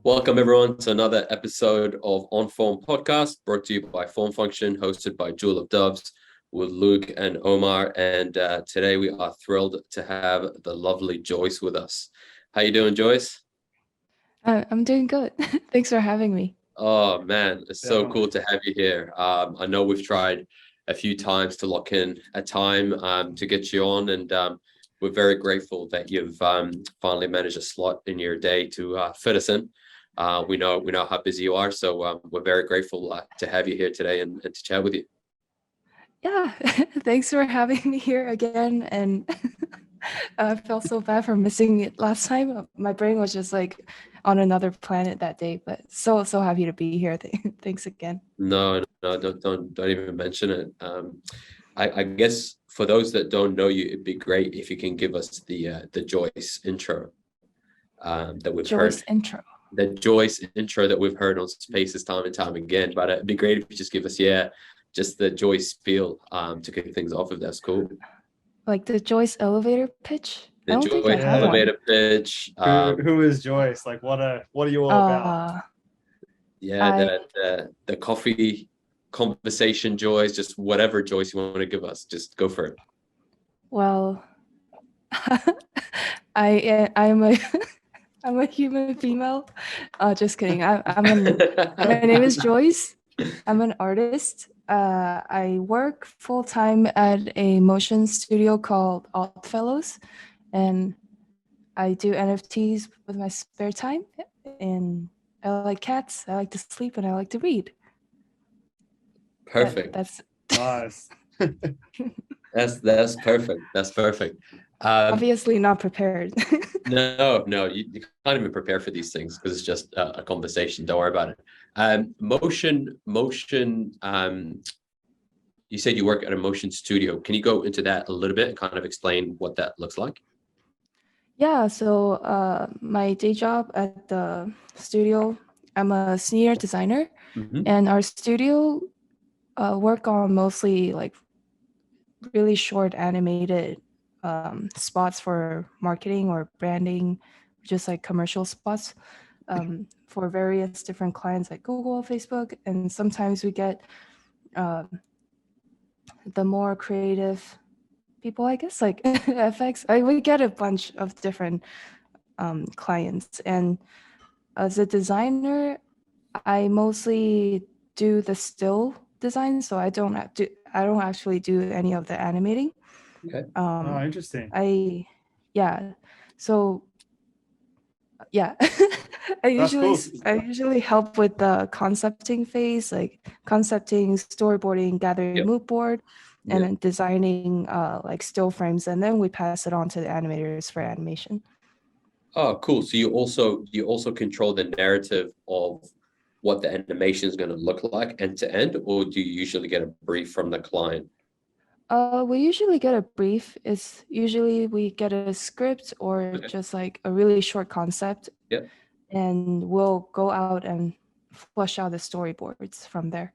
Welcome everyone to another episode of OnForm podcast brought to you by Formfunction, hosted by Duel of Doves with Luke and Omar. And today we are thrilled to have the lovely Joyce with us. How you doing, Joyce? I'm doing good. Thanks for having me. Oh man, it's so Definitely. cool to have you here. I know we've tried a few times to lock in a time to get you on, and we're very grateful that you've finally managed a slot in your day to fit us in. We know how busy you are, so we're very grateful to have you here today and to chat with you. Yeah, thanks for having me here again. And I felt so bad for missing it last time. My brain was just like on another planet that day, but so happy to be here. Thanks again. No, no, don't even mention it. I guess for those that don't know you, it'd be great if you can give us the Joyce intro that we've heard. Joyce intro. The Joyce intro that we've heard on Spaces time and time again. But it'd be great if you just give us, just the Joyce feel to kick things off, if that's cool. Like the Joyce elevator pitch? I The don't think I Joyce have one. elevator pitch. Who is Joyce? Like, what are you all about? The coffee conversation, Joyce, just whatever Joyce you want to give us, just go for it. Well, I'm a I'm a human female. Just kidding. My name is Joyce. I'm an artist. I work full time at a motion studio called Oddfellows, and I do NFTs with my spare time. And I like cats. I like to sleep, and I like to read. Perfect. That's Nice. That's perfect. That's perfect. obviously not prepared. No, you can't even prepare for these things because it's just a conversation. Don't worry about it. Motion. You said you work at a motion studio. Can you go into that a little bit and kind of explain what that looks like? Yeah, so my day job at the studio, I'm a senior designer, and our studio work on mostly like really short animated spots for marketing or branding, just like commercial spots for various different clients like Google, Facebook, and sometimes we get the more creative people, I guess, like FX. We get a bunch of different clients, and as a designer, I mostly do the still design, so I don't actually do any of the animating. Okay. Oh, interesting. So yeah, That's cool. I usually help with the concepting phase, like concepting, storyboarding, gathering Yep. mood board, and Yep. then designing like still frames, and then we pass it on to the animators for animation. Oh, cool. So you also control the narrative of what the animation is going to look like end to end, or do you usually get a brief from the client? We usually get a brief. It's usually we get a script or Okay. just like a really short concept. Yep. And we'll go out and flush out the storyboards from there.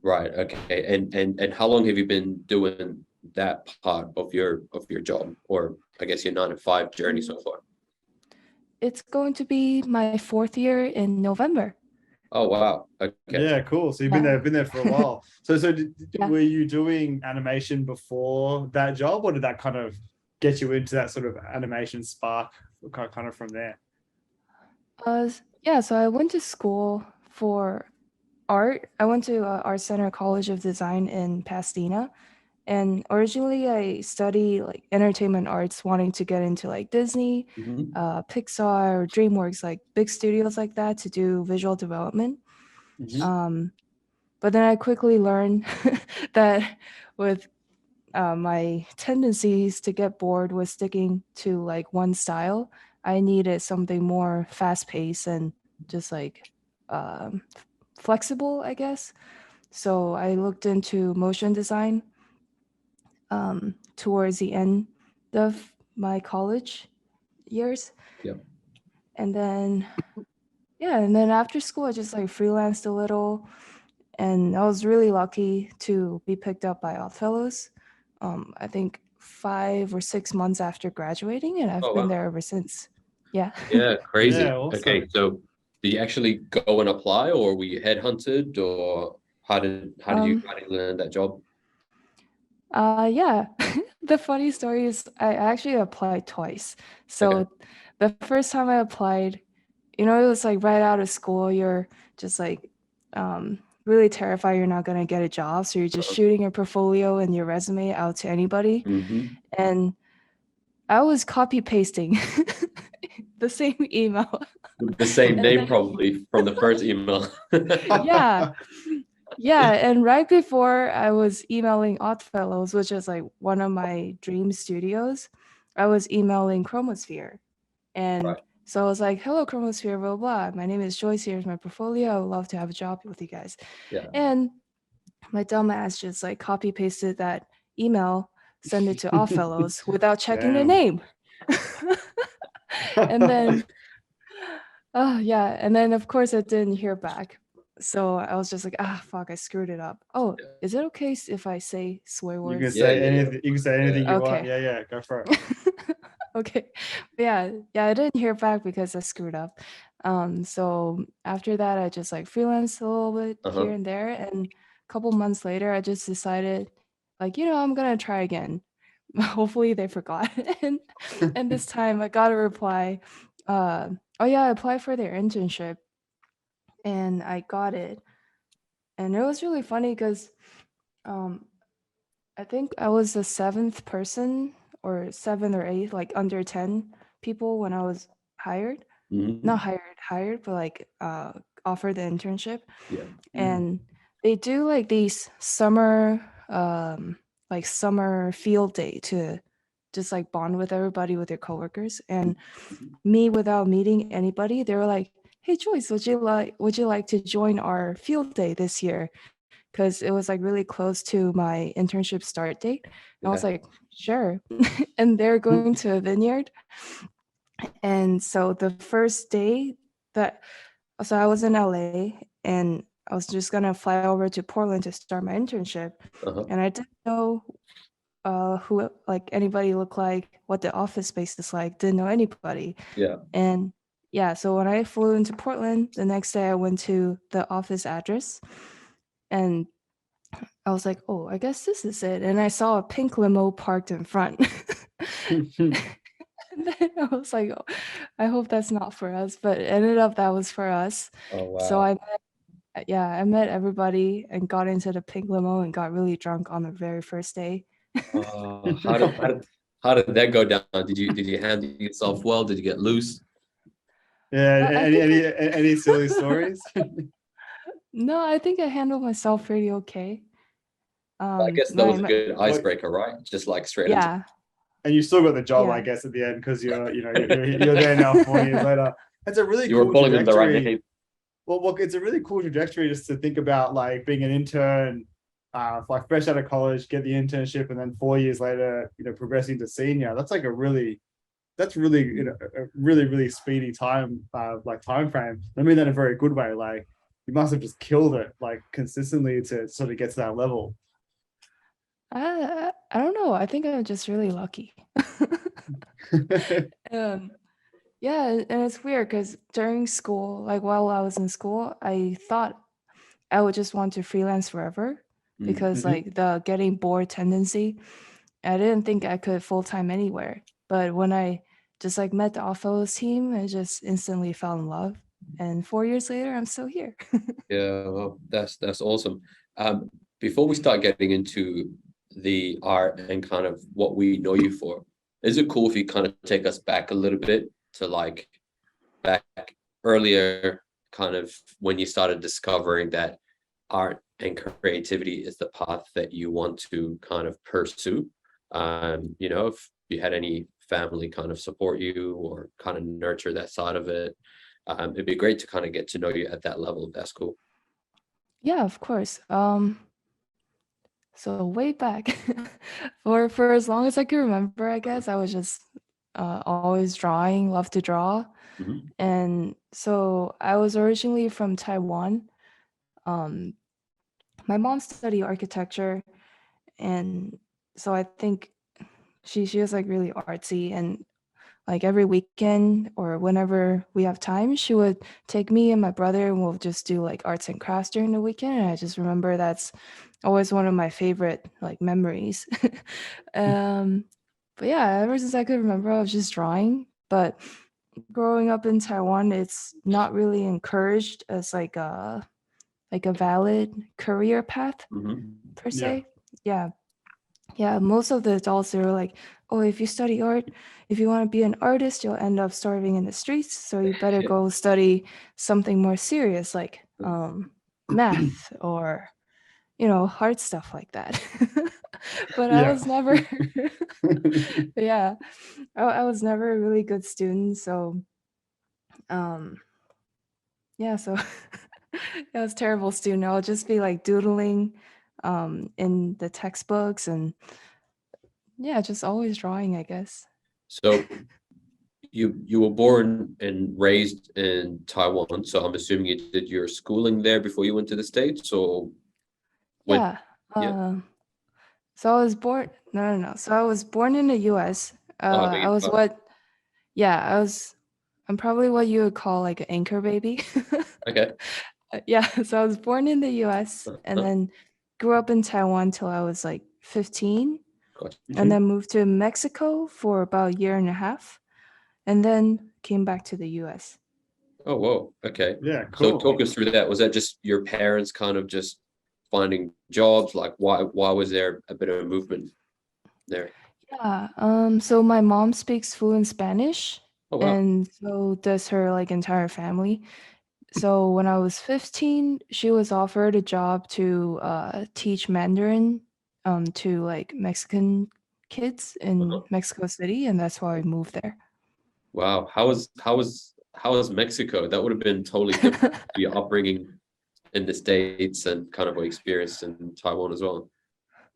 Right. Okay. And how long have you been doing that part of your job, or I guess your 9 to 5 journey so far? It's going to be my 4th year in November. Oh wow. Okay. Yeah, cool. So you've been there for a while. So were you doing animation before that job, or did that kind of get you into that sort of animation spark kind of from there? So I went to school for art. I went to Art Center College of Design in Pasadena. And originally I studied like entertainment arts, wanting to get into like Disney, Pixar, or DreamWorks, like big studios like that to do visual development. But then I quickly learned that with my tendencies to get bored with sticking to like one style, I needed something more fast-paced and just like flexible, I guess. So I looked into motion design towards the end of my college years. Yep. And then after school I just like freelanced a little, and I was really lucky to be picked up by Oddfellows. I think 5 or 6 months after graduating, and I've been there ever since. Yeah. Yeah, crazy. Yeah, awesome. Okay, so Did you actually go and apply, or were you headhunted, or how did you land that job? Yeah. The funny story is I actually applied twice. So the first time I applied, it was like right out of school. You're just like really terrified you're not gonna get a job. So you're just shooting your portfolio and your resume out to anybody. And I was copy pasting the same email. The same name probably from the first email. Yeah, and right before I was emailing Oddfellows, which is like one of my dream studios, I was emailing Chromosphere. And so I was like, hello, Chromosphere, blah, blah. My name is Joyce. Here's my portfolio. I would love to have a job with you guys. And my dumb ass just like copy pasted that email, send it to Oddfellows without checking the name. And then, and then of course I didn't hear back. So I was just like, fuck, I screwed it up. Oh, is it okay if I say swear words? You can say anything. You can say anything you want. Yeah, go for it. Okay. Yeah, I didn't hear back because I screwed up. So after that, I just like freelanced a little bit here and there. And a couple months later, I just decided, like, I'm gonna try again. Hopefully they forgot. And this time I got a reply. I applied for their internship and I got it. And it was really funny because I think I was the 7th person or 7th or 8th, like under 10 people when I was hired. Not hired, but like offered the internship. And they do like these summer field day to just like bond with everybody, with your coworkers. And me, without meeting anybody, they were like, hey Joyce, would you like to join our field day this year? Because it was like really close to my internship start date. And I was like, sure. And they're going to a vineyard. And so the first day so I was in LA and I was just gonna fly over to Portland to start my internship. And I didn't know who like anybody looked like, what the office space is like, didn't know anybody. And so when I flew into Portland, the next day I went to the office address and I was like, oh, I guess this is it. And I saw a pink limo parked in front. And then I was like, oh, I hope that's not for us. But it ended up that was for us. Oh, wow. So I met everybody and got into the pink limo and got really drunk on the very first day. How did that go down? Did you handle yourself well? Did you get loose? Yeah, any silly stories? No, I think I handled myself pretty okay. I guess that was a good icebreaker, right? Just like straight into. And you still got the job, I guess, at the end because you're there now 4 years later. It's a really cool calling them the right name. Well, it's a really cool trajectory just to think about, like being an intern, like fresh out of college, get the internship, and then 4 years later, progressing to senior. That's like a really really speedy time frame. I mean that in a very good way. Like you must have just killed it like consistently to sort of get to that level. I don't know. I think I'm just really lucky. Yeah, and it's weird because during school, like while I was in school, I thought I would just want to freelance forever because like the getting bored tendency, I didn't think I could full-time anywhere. But when I just like met the Oddfellows team, I just instantly fell in love. And 4 years later, I'm still here. Yeah, well, that's awesome. Before we start getting into the art and kind of what we know you for, is it cool if you kind of take us back a little bit to like back earlier, kind of when you started discovering that art and creativity is the path that you want to kind of pursue? If you had any family kind of support you or kind of nurture that side of it, it'd be great to kind of get to know you at that level. That's cool. Yeah, of course. So way back, for as long as I can remember, I guess I was just always drawing, love to draw. And so I was originally from Taiwan. My mom studied architecture, and so I think she was like really artsy. And like every weekend or whenever we have time, she would take me and my brother and we'll just do like arts and crafts during the weekend. And I just remember that's always one of my favorite like memories. But yeah, ever since I could remember, I was just drawing. But growing up in Taiwan, it's not really encouraged as like a valid career path per se. Yeah. Yeah, most of the adults, they were like, oh, if you study art, if you want to be an artist, you'll end up starving in the streets. So you better go study something more serious like math or, hard stuff like that. But I was never, yeah, I was never a really good student. So, yeah, so I was a terrible student. I'll just be like doodling in the textbooks and yeah, just always drawing, I guess. So you were born and raised in Taiwan, so I'm assuming you did your schooling there before you went to the States, or when? Yeah. So I was born. No. So I was born in the U.S. Oh, I beg I your was pardon. what? Yeah, I'm probably what you would call like an anchor baby. Okay. Yeah. So I was born in the U.S. and then grew up in Taiwan till I was like 15, Gotcha. and then moved to Mexico for about a year and a half, and then came back to the U.S. Oh, whoa. Okay. Yeah, So cool. talk us through that. Was that just your parents kind of just finding jobs? Like why was there a bit of a movement there? Yeah. So my mom speaks fluent Spanish, Oh, wow. and so does her like entire family. So when I was 15, she was offered a job to teach Mandarin to like Mexican kids in Mexico City, and that's why I moved there. Wow. How was Mexico? That would have been totally different to your upbringing in the States and kind of what you experienced in Taiwan as well.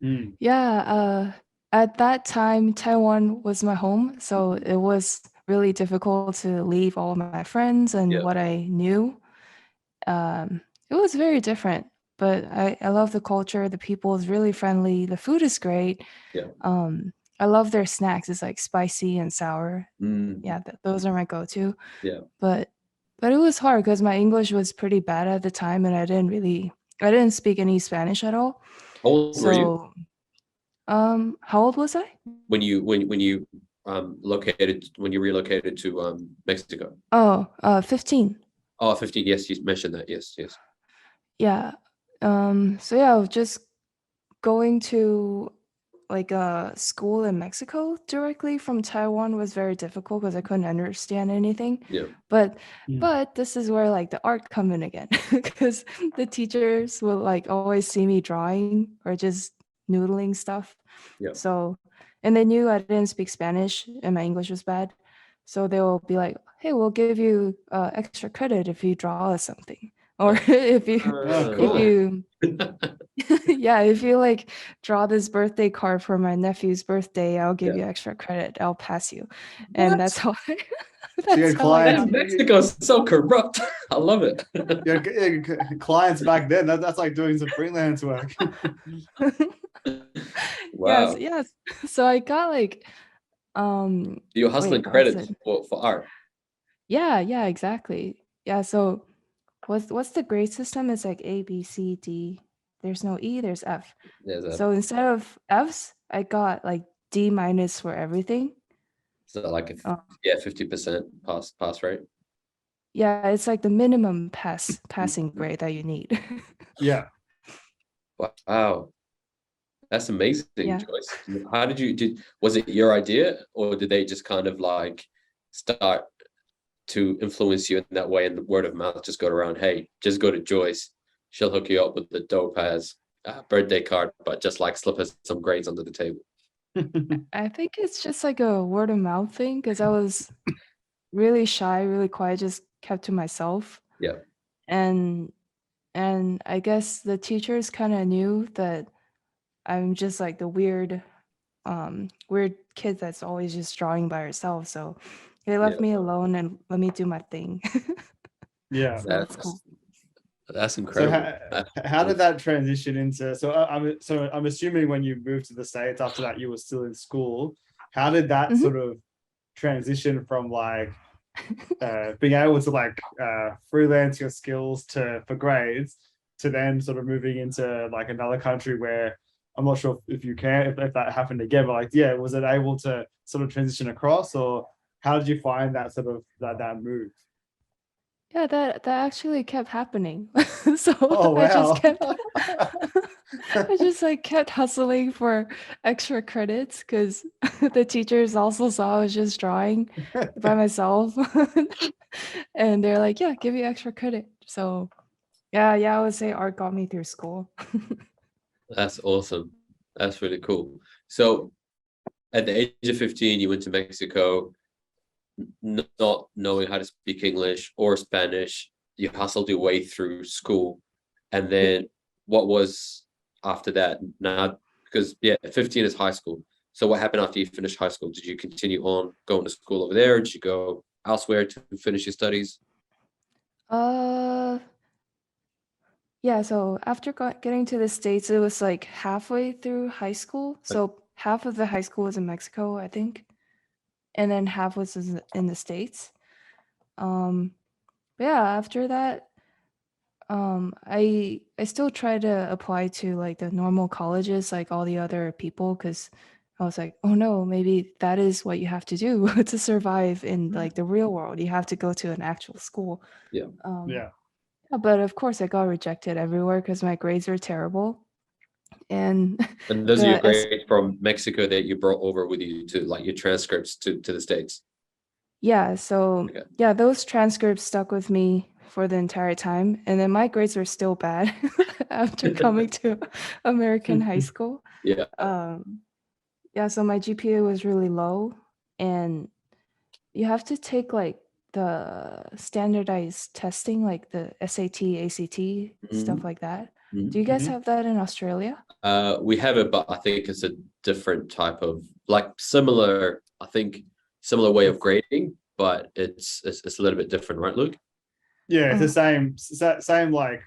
Yeah, at that time, Taiwan was my home, so it was really difficult to leave all my friends and what I knew. It was very different, but I love the culture. The people is really friendly. The food is great. Yeah. I love their snacks. It's like spicy and sour. Yeah, those are my go-to. Yeah. But it was hard because my English was pretty bad at the time, and I didn't speak any Spanish at all. How old were you So, how old was I? when you relocated to Mexico? Oh, 15. Oh, 15. Yes, you mentioned that. Yes. Yeah. So yeah, I was just going to like a school in Mexico directly from Taiwan was very difficult because I couldn't understand anything. Yeah. But this is where like the art come in again because the teachers will like always see me drawing or just noodling stuff. Yeah. So, and they knew I didn't speak Spanish and my English was bad. So they will be like, hey, we'll give you extra credit if you draw us something. Or if you yeah, if you like draw this birthday card for my nephew's birthday, I'll give you extra credit. I'll pass you. And that's how that's how I got Mexico's so corrupt. I love it. Clients back then, that's like doing some freelance work. Wow. Yes. So I got like You're hustling credits for art. Yeah, exactly. Yeah, so what's the grade system? It's like A, B, C, D. There's no E, there's F. So instead of Fs, I got like D minus for everything. So like 50% pass rate. Yeah, it's like the minimum passing grade that you need. Yeah. Wow. That's amazing, Yeah. Joyce. How was it your idea, or did they just kind of like start to influence you in that way, and the word of mouth just got around? Hey, just go to Joyce. She'll hook you up with the dope as birthday card, but just like slip us some grades under the table. I think it's just like a word of mouth thing because I was really shy, really quiet, just kept to myself. Yeah. And I guess the teachers kind of knew that I'm just like the weird kid that's always just drawing by herself. So they left me alone and let me do my thing. Yeah. So that's cool. That's incredible. So how did that transition into? So I'm assuming when you moved to the States after that, you were still in school. How did that sort of transition from like being able to like freelance your skills for grades to then sort of moving into like another country where I'm not sure if you can, if that happened again, but like, yeah, was it able to sort of transition across, or how did you find that sort of that move? Yeah, that actually kept happening. So Oh, I just wow. kept I just like kept hustling for extra credits because the teachers also saw I was just drawing by myself. And they're like, yeah, give you extra credit. So yeah, I would say art got me through school. That's awesome. That's really cool. So at the age of 15, you went to Mexico, not knowing how to speak English or Spanish. You hustled your way through school. And then what was after that? Now, because 15 is high school. So what happened after you finished high school? Did you continue on going to school over there? Did you go elsewhere to finish your studies? Uh, yeah, so after getting to the States, it was like halfway through high school. So half of the high school was in Mexico, I think, and then half was in the States. But yeah, after that, I still try to apply to like the normal colleges, like all the other people, because I was like, oh no, maybe that is what you have to do to survive in like the real world. You have to go to an actual school. Yeah. Yeah. But of course, I got rejected everywhere because my grades were terrible. And And those are your the grades from Mexico that you brought over with you to like your transcripts to the States. yeah, so Okay. yeah, those transcripts stuck with me for the entire time. And then my grades were still bad after coming to American high school. Yeah. Yeah, so my GPA was really low, and you have to take like the standardized testing, like the SAT, ACT, stuff like that. Do you guys have that in Australia? We have it, but I think it's a different type of like similar way of grading, but it's a little bit different, right, Luke? Yeah, it's the same like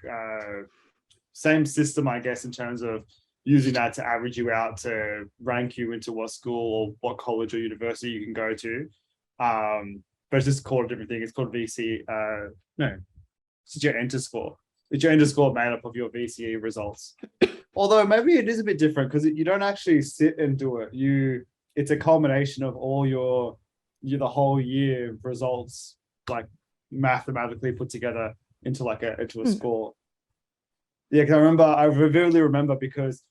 same system, I guess, in terms of using that to average you out to rank you into what school or what college or university you can go to. But it's just called a different thing. It's called VC. No, it's your enter score. It's your enter score made up of your VCE results. Although maybe it is a bit different because you don't actually sit and do it. It's a culmination of all the whole year results, like mathematically put together into a score. Yeah, because I vividly remember because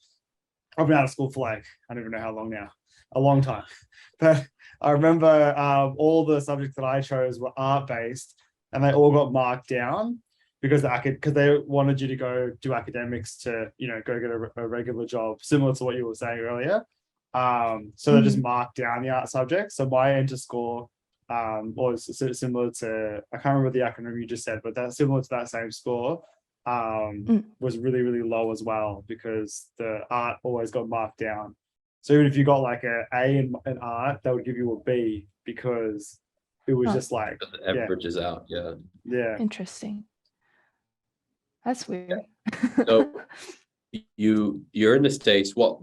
I've been out of school for like, I don't even know how long now, a long time. But I remember all the subjects that I chose were art-based and they all got marked down because they wanted you to go do academics to, go get a regular job, similar to what you were saying earlier. So they just marked down the art subject. So my enter score was similar to, I can't remember the acronym you just said, but that's similar to that same score. Was really, really low as well because the art always got marked down. So even if you got like an A in art, they would give you a B because it was just like it averages out. Yeah. Interesting. That's weird. So you're in the States. What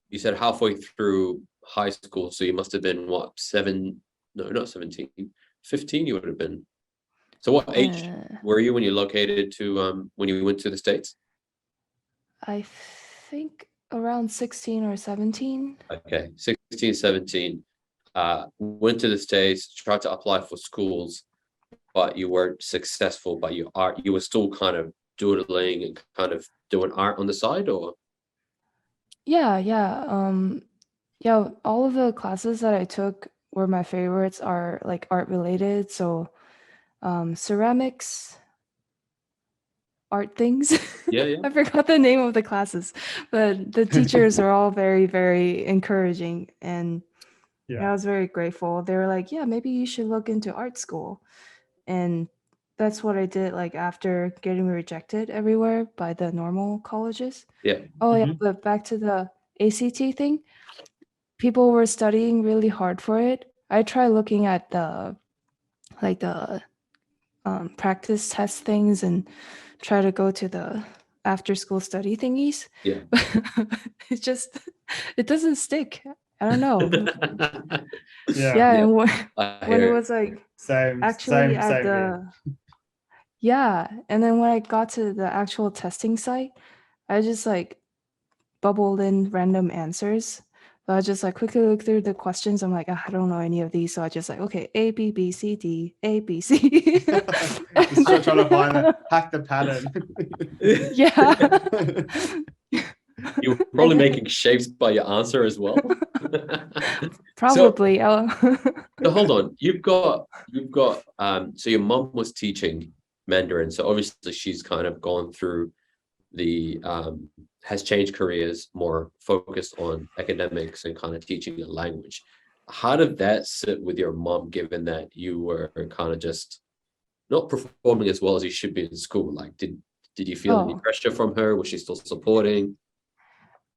you said halfway through high school, so you must have been what, 7? No, not 17. 15 you would have been. So what age were you when you located to when you went to the States? I think around 16 or 17. Okay, 16, 17. Went to the States, tried to apply for schools, but you weren't successful. But you were still kind of doodling and kind of doing art on the side, or? Yeah. Yeah, all of the classes that I took were my favorites, are like art related. So ceramics, art things. Yeah. I forgot the name of the classes, but the teachers are all very, very encouraging, and I was very grateful. They were like, yeah, maybe you should look into art school. And that's what I did, like after getting rejected everywhere by the normal colleges. Yeah. Oh yeah, but back to the ACT thing. People were studying really hard for it. I tried looking at the practice test things and try to go to the after school study thingies. Yeah. It doesn't stick. I don't know. Yeah. And I when it hear was like Same actually at here. and then when I got to the actual testing site, I just like bubbled in random answers. So I just like quickly look through the questions. I'm like, "Ah, I don't know any of these. So I just like, okay, A, B, B, C, D, A, B, C. Just trying to hack the pattern. Yeah. you're probably making shapes by your answer as well. Probably. So hold on, you've got so your mom was teaching Mandarin, so obviously she's kind of gone through the has changed careers, more focused on academics and kind of teaching a language. How did that sit with your mom, given that you were kind of just not performing as well as you should be in school? Like, did you feel any pressure from her? Was she still supporting?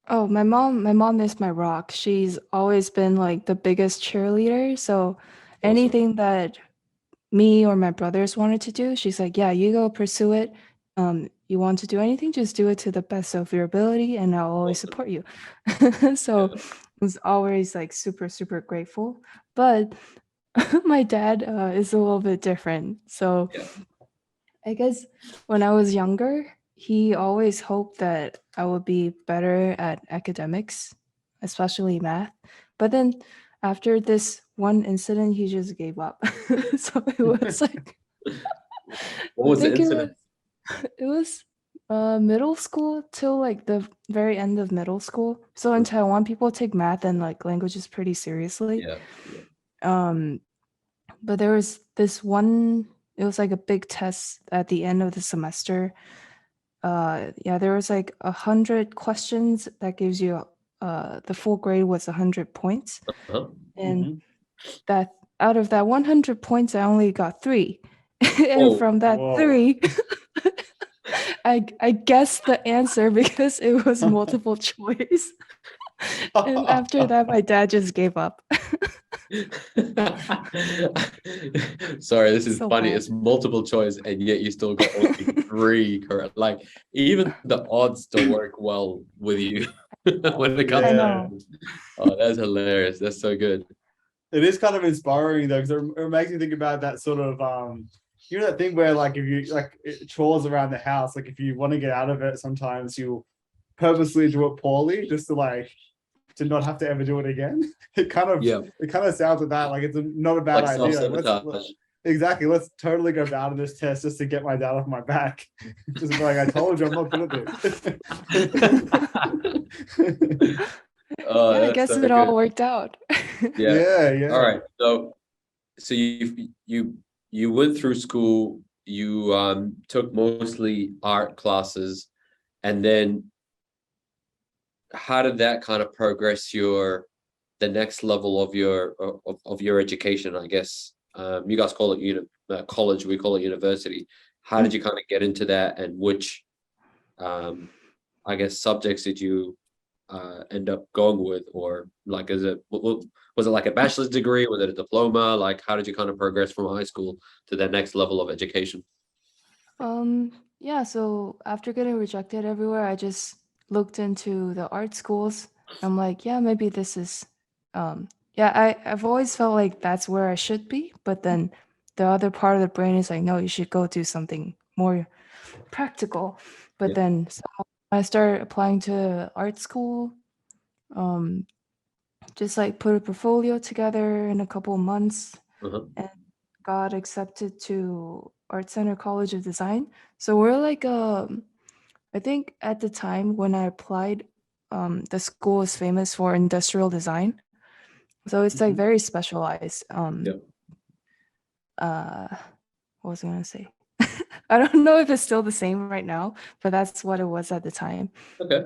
Oh, my mom is my rock. She's always been like the biggest cheerleader. So anything that me or my brothers wanted to do, she's like, yeah, you go pursue it. You want to do anything, just do it to the best of your ability, and I'll always support you. So I was always like super, super grateful. But my dad is a little bit different. So I guess when I was younger, he always hoped that I would be better at academics, especially math. But then after this one incident, he just gave up. So it was like, What was I the think incident? it was middle school till like the very end of middle school. So in Taiwan, people take math and like languages pretty seriously. Yeah. But there was this one, it was like a big test at the end of the semester. There was like 100 questions that gives you the full grade was 100 points. Uh-huh. And that out of that 100 points, I only got 3. And from that 3, I guessed the answer because it was multiple choice. And after that, my dad just gave up. Sorry, this is So funny. bad. It's multiple choice, and yet you still got only 3 correct. Like even the odds don't work well with you when it comes. I know. Oh, that's hilarious. That's so good. It is kind of inspiring though, because it makes me think about that sort of you know, that thing where like if you like chores around the house, like if you want to get out of it, sometimes you purposely do it poorly just to not have to ever do it again. It kind of sounds like that. Like it's not a bad Like idea. self-sabotage. Exactly. Let's totally go bad at this test just to get my dad off my back. Just be like, I told you I'm not good at this. Yeah, I guess it all worked out. Yeah. All right. So you went through school, you took mostly art classes, and then how did that kind of progress the next level of your education, I guess? You guys call it college, we call it university. How did you kind of get into that, and which I guess subjects did you end up going with, or like was it like a bachelor's degree, was it a diploma? Like how did you kind of progress from high school to that next level of education? So after getting rejected everywhere, I just looked into the art schools. I'm like, yeah, maybe this is I've always felt like that's where I should be, but then the other part of the brain is like, no, you should go do something more practical. But then so I started applying to art school, just like put a portfolio together in a couple of months, and got accepted to Art Center College of Design. So we're like, I think at the time when I applied, the school is famous for industrial design. So it's like very specialized. What was I gonna say? I don't know if it's still the same right now, but that's what it was at the time. Okay.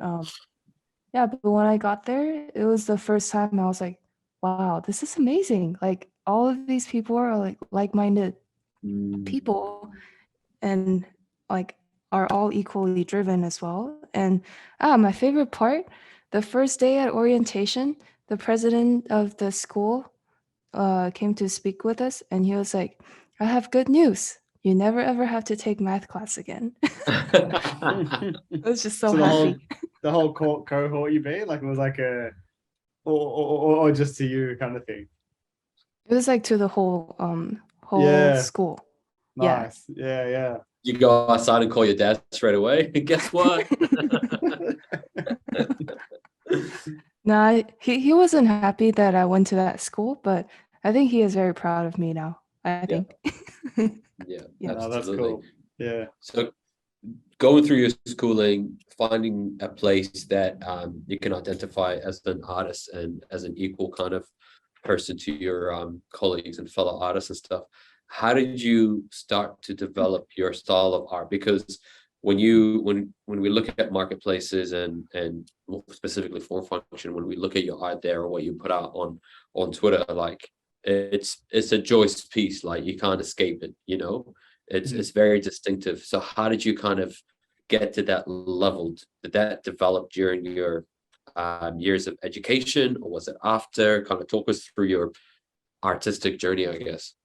But when I got there, it was the first time I was like, wow, this is amazing. Like all of these people are like-minded people and like are all equally driven as well. And my favorite part, the first day at orientation, the president of the school came to speak with us, and he was like, I have good news. You never ever have to take math class again. I was just so happy. The whole cohort you mean? Like it was like a or just to you kind of thing? It was like to the whole Yeah. school. Yeah. Nice. Yeah. You go outside and call your dad straight away. Guess what? No, he wasn't happy that I went to that school, but I think he is very proud of me now. I think. Yeah, Yeah. No, that's absolutely. cool. Yeah. So going through your schooling, finding a place that you can identify as an artist and as an equal kind of person to your colleagues and fellow artists and stuff. How did you start to develop your style of art? Because when we look at marketplaces and specifically Formfunction, when we look at your art there or what you put out on Twitter, like it's a Joyce piece, like you can't escape it, you know. It's very distinctive. So how did you kind of get to that level? Did that develop during your years of education, or was it after? Kind of talk us through your artistic journey, I guess.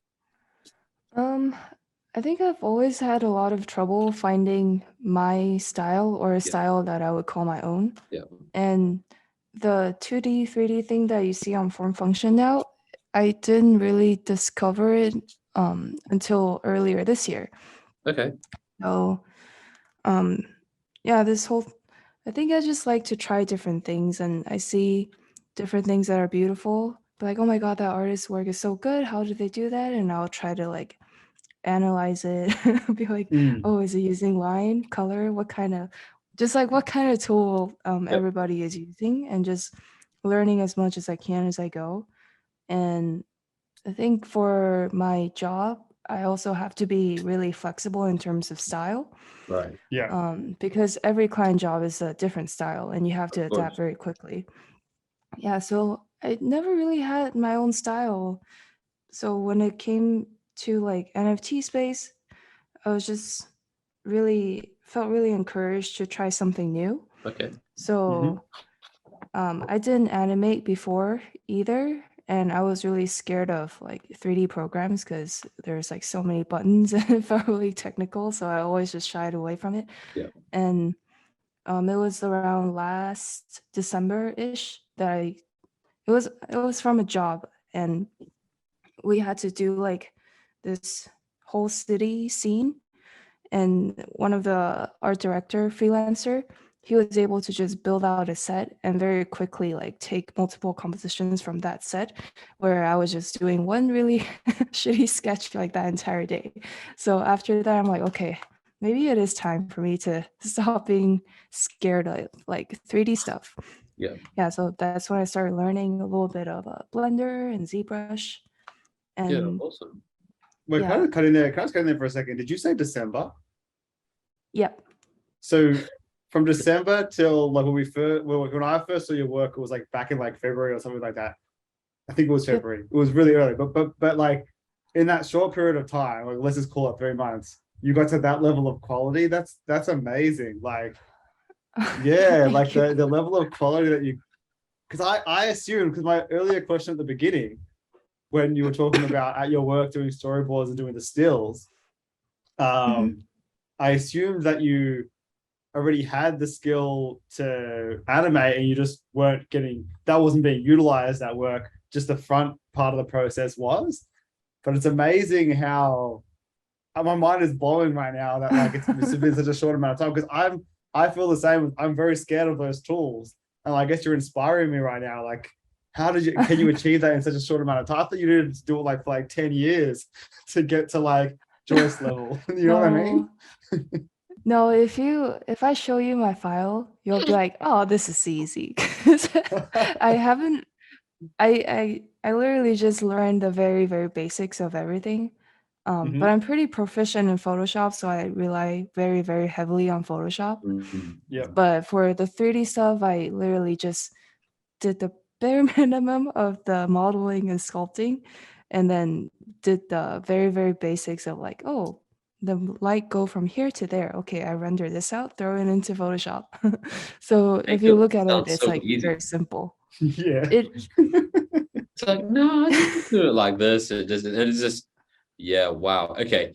I think I've always had a lot of trouble finding my style or a style that I would call my own. Yeah. And the 2D, 3D thing that you see on Formfunction now, I didn't really discover it until earlier this year. Okay. So, yeah, I think I just like to try different things, and I see different things that are beautiful. But like, oh my God, that artist's work is so good. How did they do that? And I'll try to like analyze it, be like, oh, is it using line, color? What kind of tool everybody is using, and just learning as much as I can as I go. And I think for my job, I also have to be really flexible in terms of style. Right. Yeah. Because every client job is a different style and you have to Of course. adapt very quickly. Yeah, so I never really had my own style. So when it came to like NFT space, I was just felt really encouraged to try something new. Okay. So I didn't animate before either, and I was really scared of like 3D programs because there's like so many buttons and it felt really technical, so I always just shied away from it. Yeah. And it was around last December-ish that it was from a job, and we had to do like this whole city scene, and one of the art director freelancer, he was able to just build out a set and very quickly like take multiple compositions from that set, where I was just doing one really shitty sketch like that entire day. So after that, I'm like, okay, maybe it is time for me to stop being scared of like 3D stuff. Yeah, so that's when I started learning a little bit of Blender and ZBrush. And Awesome. We're kind of cutting there. Can I just cut in there for a second? Did you say December? Yep. So from December till like when I first saw your work, it was like back in like February or something like that. I think it was February. It was really early, but like in that short period of time, like let's just call it 3 months, you got to that level of quality. That's amazing. Like, yeah, like the level of quality that you, because I assumed, because my earlier question at the beginning, when you were talking about at your work doing storyboards and doing the stills, I assumed that you already had the skill to animate and you just weren't getting, that wasn't being utilized at work, just the front part of the process was. But it's amazing how my mind is blowing right now that like it's been such a short amount of time, because I feel the same. I'm very scared of those tools, and I guess you're inspiring me right now. Like, can you achieve that in such a short amount of time? I thought you needed to do it like for like 10 years to get to like Joyce level. You know what I mean? No, if I show you my file, you'll be like, oh, this is easy. I literally just learned the very, very basics of everything. But I'm pretty proficient in Photoshop, so I rely very, very heavily on Photoshop. Yeah. But for the 3D stuff, I literally just did the bare minimum of the modeling and sculpting, and then did the very, very basics of like, oh, the light go from here to there. Okay, I render this out, throw it into Photoshop. So if you look at it, it's like very simple. Yeah. It's like, no, I just do it like this. It's just, yeah, wow. Okay.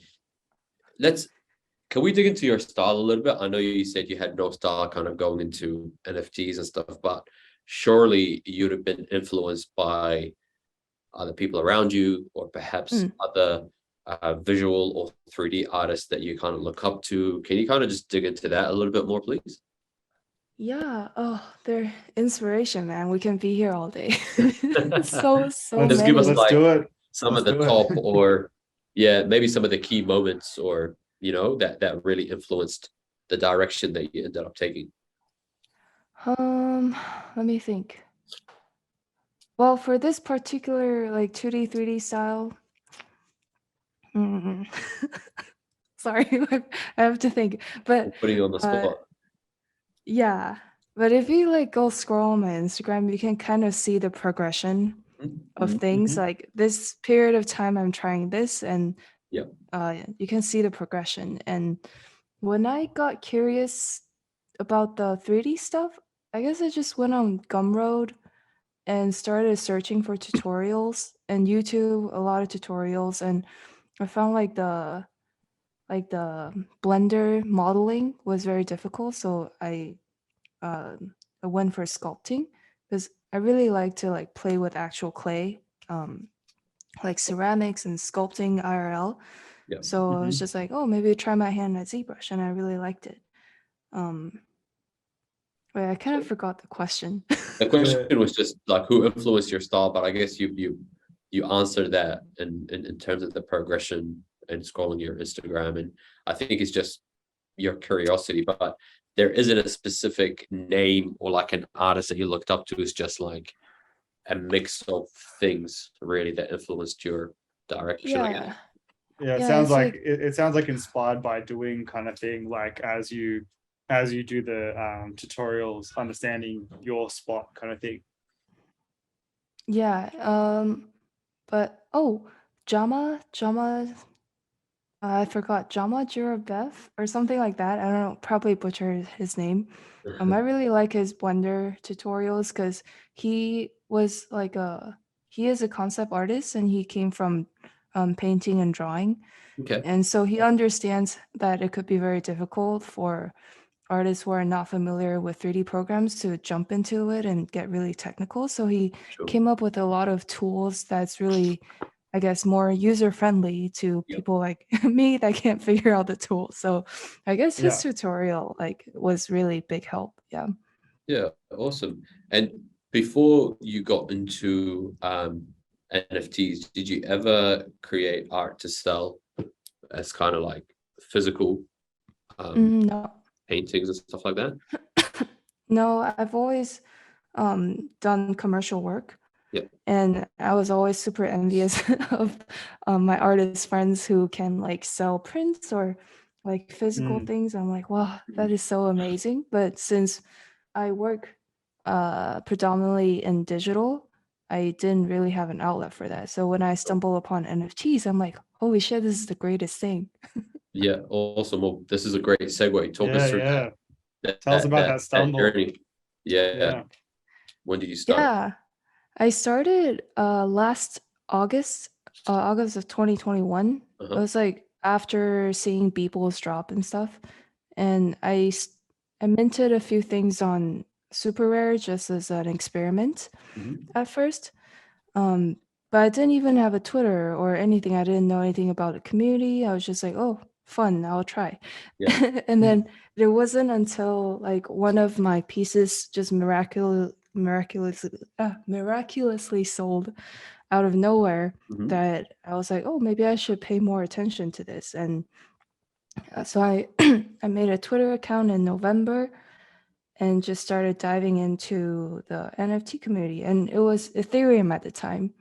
Can we dig into your style a little bit? I know you said you had no style kind of going into NFTs and stuff, but surely you'd have been influenced by other people around you, or perhaps other visual or 3D artists that you kind of look up to. Can you kind of just dig into that a little bit more, please? Yeah. Oh, they're inspiration, man. We can be here all day. So Just give us many. Let's like do it. some of Let's the do it. top, or yeah, maybe some of the key moments, or that really influenced the direction that you ended up taking. Let me think. Well, for this particular like 2D, 3D style, sorry, I have to think. But Putting you on the spot. yeah, but if you like go scroll on my Instagram, you can kind of see the progression of things. Like this period of time, I'm trying this, and Yeah. you can see the progression. And when I got curious about the 3D stuff, I guess I just went on Gumroad and started searching for tutorials and YouTube, a lot of tutorials, and I found like the Blender modeling was very difficult, so I went for sculpting because I really like to like play with actual clay, like ceramics and sculpting IRL. Yeah. So I was just like, oh, maybe try my hand at ZBrush, and I really liked it. Wait, I kind of forgot the question. The question was just like who influenced your style, but I guess you answered that in terms of the progression and scrolling your Instagram, and I think it's just your curiosity, but there isn't a specific name or like an artist that you looked up to. It's just like a mix of things really that influenced your direction, I guess. Yeah, it Yeah, sounds it's like like- it sounds like inspired by doing kind of thing, like as you do the tutorials, understanding your spot kind of thing. Yeah, but oh, Jama, I forgot Jama Jurabev or something like that. I don't know, probably butchered his name. I really like his Blender tutorials because he was like he is a concept artist and he came from painting and drawing. Okay. And so he understands that it could be very difficult for artists who are not familiar with 3D programs to jump into it and get really technical. So he Sure. came up with a lot of tools that's really, I guess, more user friendly to Yep. people like me that can't figure out the tools. So I guess his Yeah. tutorial like was really big help. Yeah. Yeah, awesome. And before you got into NFTs, did you ever create art to sell as kind of like physical No. paintings and stuff like that? No, I've always done commercial work. Yep. And I was always super envious of my artist friends who can like sell prints or like physical things. I'm like, wow, that is so amazing. But since I work predominantly in digital, I didn't really have an outlet for that. So when I stumble upon NFTs, I'm like, holy shit, this is the greatest thing. Yeah, awesome. Well, this is a great segue. Talk us through Yeah. that, Tell us about that stumble. journey. Yeah. Yeah. When did you start? Yeah, I started last August, August of 2021. It was like after seeing Beeple's drop and stuff, and I minted a few things on Super Rare just as an experiment at first. But I didn't even have a Twitter or anything. I didn't know anything about the community. I was just like, oh, fun, I'll try. Yeah. And then it wasn't until like one of my pieces just miraculously sold out of nowhere that I was like, oh, maybe I should pay more attention to this. And so I I made a Twitter account in November and just started diving into the NFT community. And it was Ethereum at the time.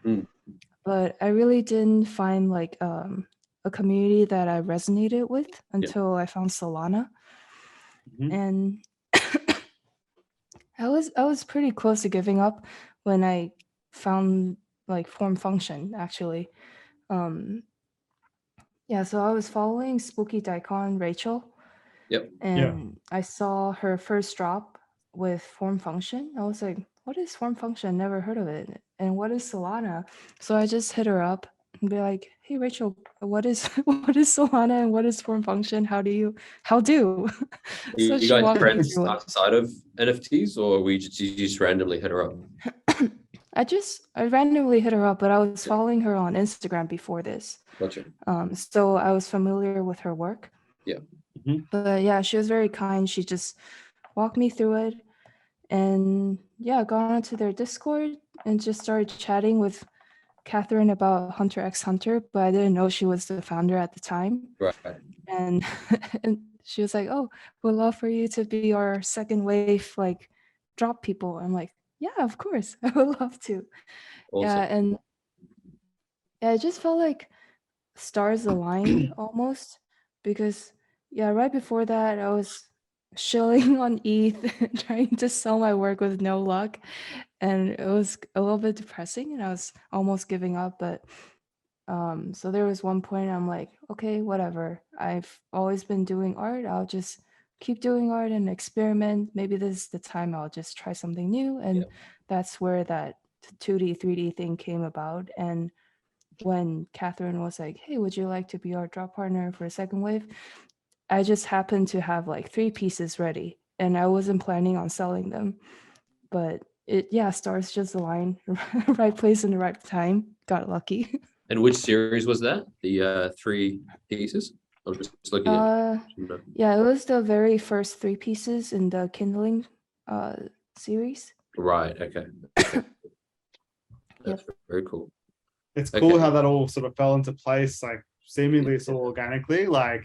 But I really didn't find like a community that I resonated with until I found Solana. And I was pretty close to giving up when I found like Formfunction actually. Yeah, so I was following Spooky Daikon Rachel. Yep. And I saw her first drop with Formfunction. I was like, what is Formfunction? Never heard of it. And what is Solana? So I just hit her up and be like, hey Rachel, what is what is Solana and what is Formfunction? How do? So You she guys walked me friends through it. outside of NFTs, or you just randomly hit her up? I randomly hit her up, but I was following her on Instagram before this. Gotcha. So I was familiar with her work. Yeah. But yeah, she was very kind. She just walked me through it, and yeah, got onto their Discord and just started chatting with Catherine about Hunter x Hunter, but I didn't know she was the founder at the time. Right. And and she was like, "Oh, we'd love for you to be our second wave, like drop people." I'm like, "Yeah, of course, I would love to." Awesome. Yeah, and yeah, it just felt like stars aligned almost, because yeah, right before that I was shilling on ETH trying to sell my work with no luck, and it was a little bit depressing and I was almost giving up. But so there was one point I'm like, okay, whatever, I've always been doing art, I'll just keep doing art and experiment. Maybe this is the time I'll just try something new. And that's where that 2D 3D thing came about. And when Catherine was like, hey, would you like to be our drop partner for a second wave? I just happened to have like 3 pieces ready and I wasn't planning on selling them. But stars just aligned, right place in the right time, got lucky. And which series was that? The 3 pieces? I'm just looking at. Yeah, it was the very first 3 pieces in the Kindling series. Right. Okay. That's very cool. It's cool how that all sort of fell into place, like seemingly so organically. Like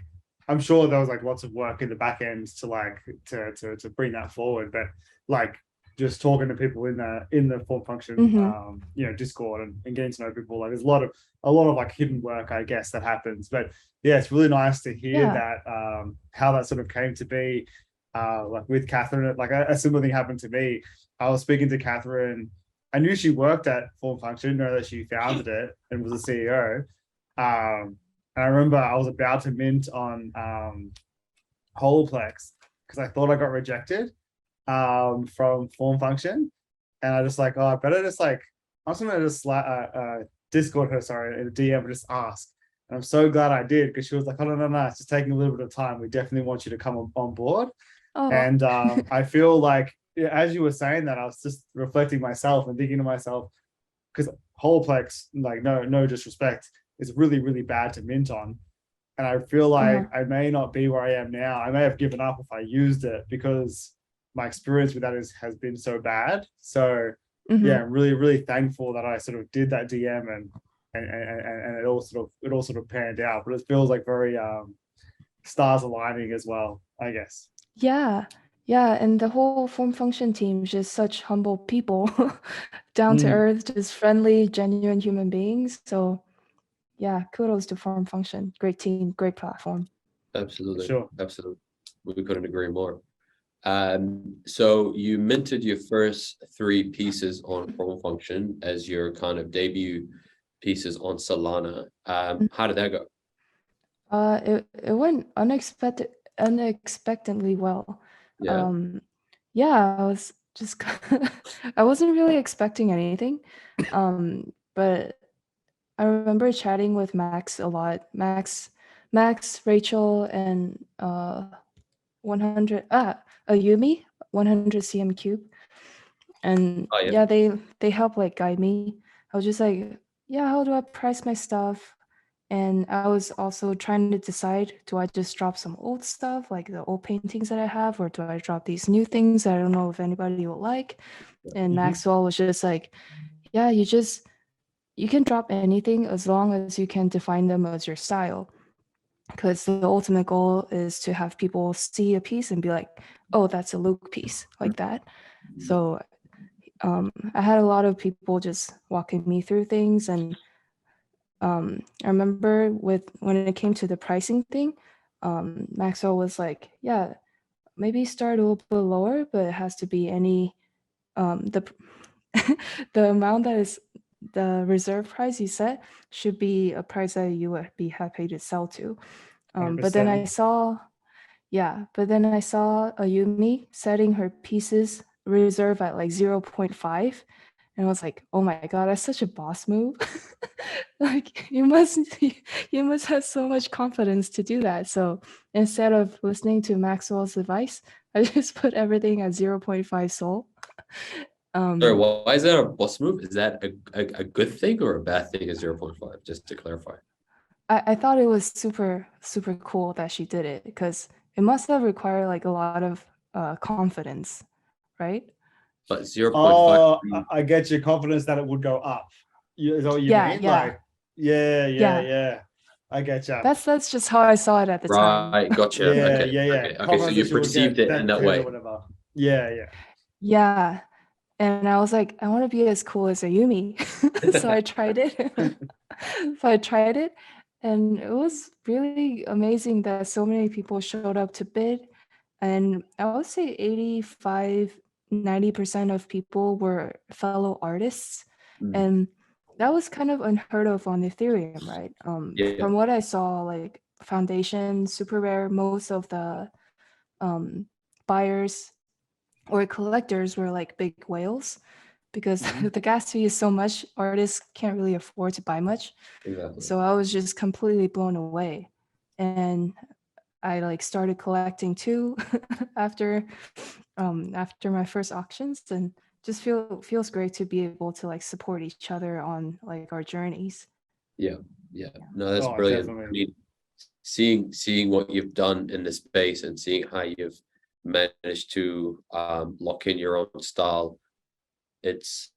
I'm sure there was like lots of work in the back end to like to bring that forward, but like just talking to people in the Formfunction Discord and getting to know people, like there's a lot of like hidden work, I guess, that happens. But yeah, it's really nice to hear that how that sort of came to be. Like with Catherine, like a similar thing happened to me. I was speaking to Catherine. I knew she worked at Formfunction, know that she founded it and was a CEO. And I remember I was about to mint on Holoplex because I thought I got rejected from Formfunction. And I just like, oh, I better just like, I'm just gonna just Discord her, sorry, in a DM and just ask. And I'm so glad I did, because she was like, oh, no, it's just taking a little bit of time. We definitely want you to come on board. Oh. And I feel like, as you were saying that, I was just reflecting myself and thinking to myself, because Holoplex, like no disrespect, is really, really bad to mint on. And I feel like I may not be where I am now. I may have given up if I used it, because my experience with that has been so bad. So yeah, I'm really, really thankful that I sort of did that DM and it all sort of panned out. But it feels like very stars aligning as well, I guess. Yeah, and the whole Formfunction team is just such humble people, down to earth, just friendly, genuine human beings. So yeah, kudos to Formfunction. Great team, great platform. Absolutely. Sure. Absolutely. We couldn't agree more. So you minted your first 3 pieces on Formfunction as your kind of debut pieces on Solana. How did that go? It went unexpectedly well. Yeah. I was just I wasn't really expecting anything. But I remember chatting with Max a lot. Max, Rachel, and 100 Ayumi, 100 CM Cube. And they help like guide me. I was just like, yeah, how do I price my stuff? And I was also trying to decide, do I just drop some old stuff, like the old paintings that I have, or do I drop these new things that I don't know if anybody will like? And Maxwell was just like, yeah, you can drop anything as long as you can define them as your style. Because the ultimate goal is to have people see a piece and be like, oh, that's a Luke piece, like that. So I had a lot of people just walking me through things. And I remember when it came to the pricing thing, Maxwell was like, yeah, maybe start a little bit lower, but it has to be any the amount that is the reserve price you set should be a price that you would be happy to sell to. But then I saw Ayumi setting her pieces reserve at like 0.5. And I was like, oh my God, that's such a boss move. Like you must have so much confidence to do that. So instead of listening to Maxwell's advice, I just put everything at 0.5 Sol. Sorry, why is that a boss move? Is that a good thing or a bad thing at 0.5? Just to clarify. I thought it was super cool that she did it, because it must have required like a lot of confidence, right? But 0.5. Oh, I get your confidence that it would go up. Is that what you Yeah, mean? yeah. Like, yeah. I get you. That's just how I saw it at the time. Right, gotcha. Yeah, Okay, yeah. okay. So Confidence you that she would perceived get it in that 10 way. or whatever. Yeah. Yeah. And I was like, I want to be as cool as Ayumi. So I tried it. And it was really amazing that so many people showed up to bid. And I would say 85-90% of people were fellow artists. And that was kind of unheard of on Ethereum, right? Yeah. From what I saw, like Foundation, Super Rare, most of the buyers or collectors were like big whales, because the gas fee is so much, artists can't really afford to buy much. Exactly. So I was just completely blown away. And I like started collecting too after my first auctions, and just feels great to be able to like support each other on like our journeys. Yeah. No, that's Oh, brilliant. definitely. I mean, seeing what you've done in this space and seeing how you've managed to lock in your own style, it's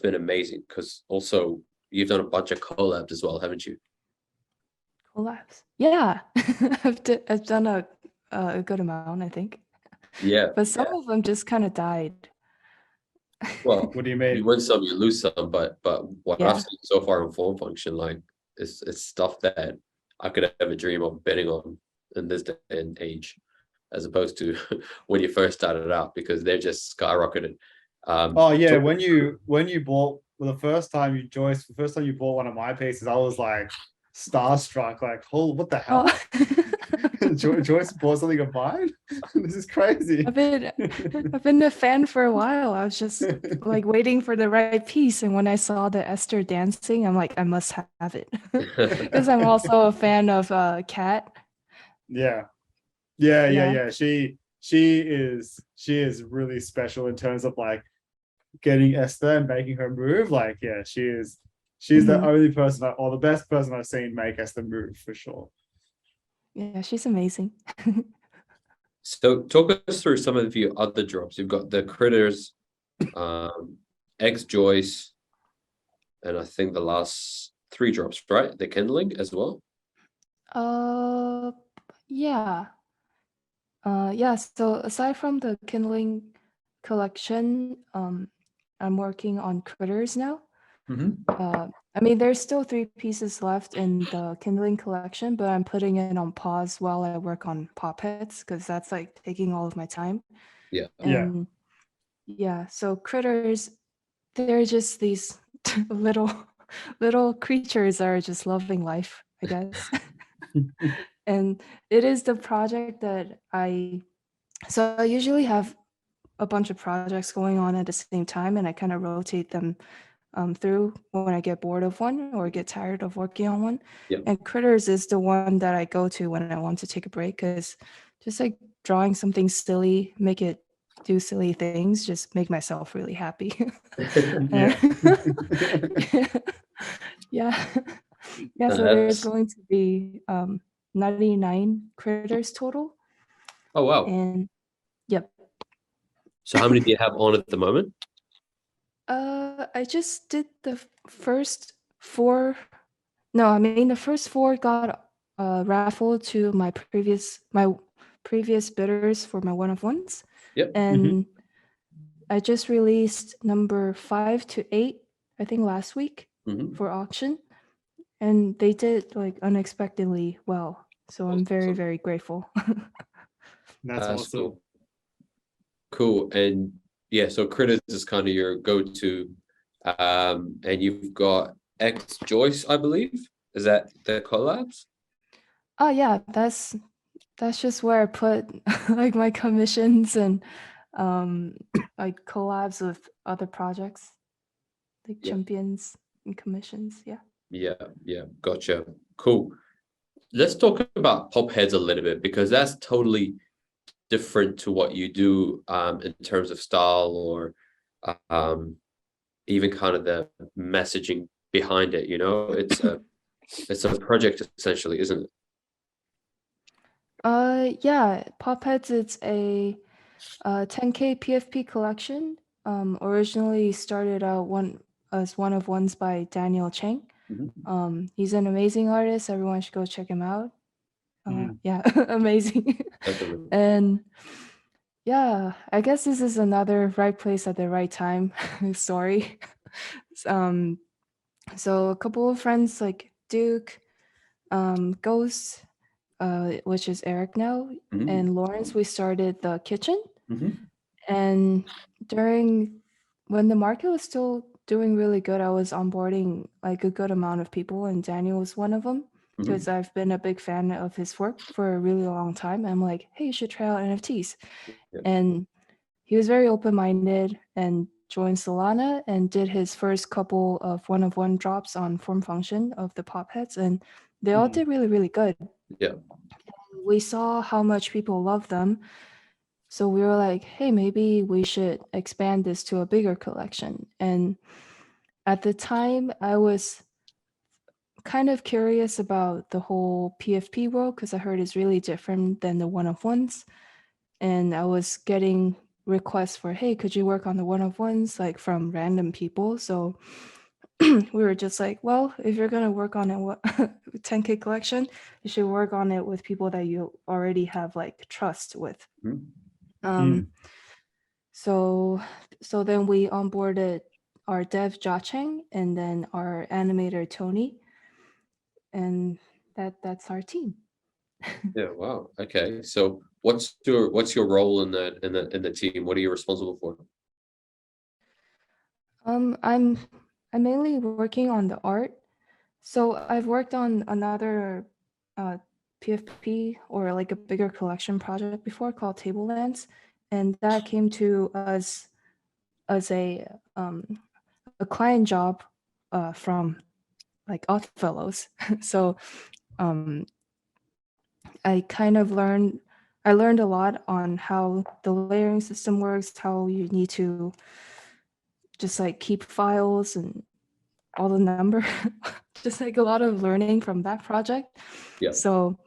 been amazing, because also you've done a bunch of collabs as well, haven't you? Collabs. Yeah. I've done a good amount, I think. Yeah. But some of them just kind of died. Well, What do you you mean? win some, you lose some, but what Yeah. I've seen so far in Formfunction, like it's stuff that I could ever dream of betting on in this day and age, as opposed to when you first started out, because they're just skyrocketed. Oh yeah, talk- when you bought the first time you bought one of my pieces, I was like starstruck, like, oh, what the hell? Oh. Joyce bought something of mine? This is crazy. I've been a fan for a while. I was just like waiting for the right piece, and when I saw the Esther dancing, I'm like, I must have it, because I'm also a fan of Cat. Yeah. She is really special in terms of like getting Esther and making her move. Like, yeah, she's the only person or the best person I've seen make Esther move for sure. Yeah, she's amazing. So talk us through some of your other drops. You've got the Critters, X Joyce, and I think the last 3 drops, right? The Kindling as well. Yeah. Yeah, so aside from the Kindling collection, I'm working on Critters now. I mean, there's still 3 pieces left in the Kindling collection, but I'm putting it on pause while I work on PopHeadz, because that's like taking all of my time. Yeah. And yeah, so Critters, they're just these little creatures that are just loving life, I guess. And it is the project that I usually have a bunch of projects going on at the same time, and I kind of rotate them through when I get bored of one or get tired of working on one. Yeah. And Critters is the one that I go to when I want to take a break, because just like drawing something silly, make it do silly things, just make myself really happy. Yeah. Yeah, so there's going to be 99 critters total. Oh wow. And yep. So how many do you have on at the moment? I just did the first 4. No, I mean the first 4 got raffled to my previous bidders for my one-of-ones. Yep. And I just released number 5 to 8, I think last week for auction, and they did like unexpectedly well. So I'm very, very grateful. That's awesome. Cool. And yeah, so Critters is kind of your go-to, and you've got X Joyce, I believe. Is that the collabs? Oh yeah, that's just where I put like my commissions and like collabs with other projects, like champions and commissions. Yeah. Yeah, gotcha. Cool. Let's talk about PopHeadz a little bit, because that's totally different to what you do in terms of style, or even kind of the messaging behind it. It's a project essentially, isn't it? Yeah, PopHeadz, it's a 10K PFP collection. Originally started out as one of ones by Daniel Cheng. He's an amazing artist. Everyone should go check him out. Yeah, amazing. Definitely. And yeah, I guess this is another right place at the right time story. So a couple of friends like Duke, Ghost, which is Eric now, and Lawrence, we started the kitchen. And when the market was still doing really good, I was onboarding like a good amount of people, and Daniel was one of them, because I've been a big fan of his work for a really long time. I'm like, hey, you should try out NFTs. Yeah. And he was very open-minded and joined Solana and did his first couple of one-of-one drops on Formfunction of the PopHeadz, and they all did really, really good. Yeah. We saw how much people love them. So we were like, hey, maybe we should expand this to a bigger collection. And at the time, I was kind of curious about the whole PFP world, because I heard it's really different than the one-of-ones. And I was getting requests for, hey, could you work on the one-of-ones, like from random people? So we were just like, well, if you're going to work on it, 10K collection, you should work on it with people that you already have like trust with. So then we onboarded our dev Jiacheng and then our animator Tony, and that's our team. Yeah. Wow. Okay. So what's your role in the team? What are you responsible for? I'm mainly working on the art. So I've worked on another PFP, or like a bigger collection project before, called Tablelands, and that came to us as a client job from like Oddfellows. So I learned a lot on how the layering system works, how you need to just like keep files and all the number, just like a lot of learning from that project. Yeah. So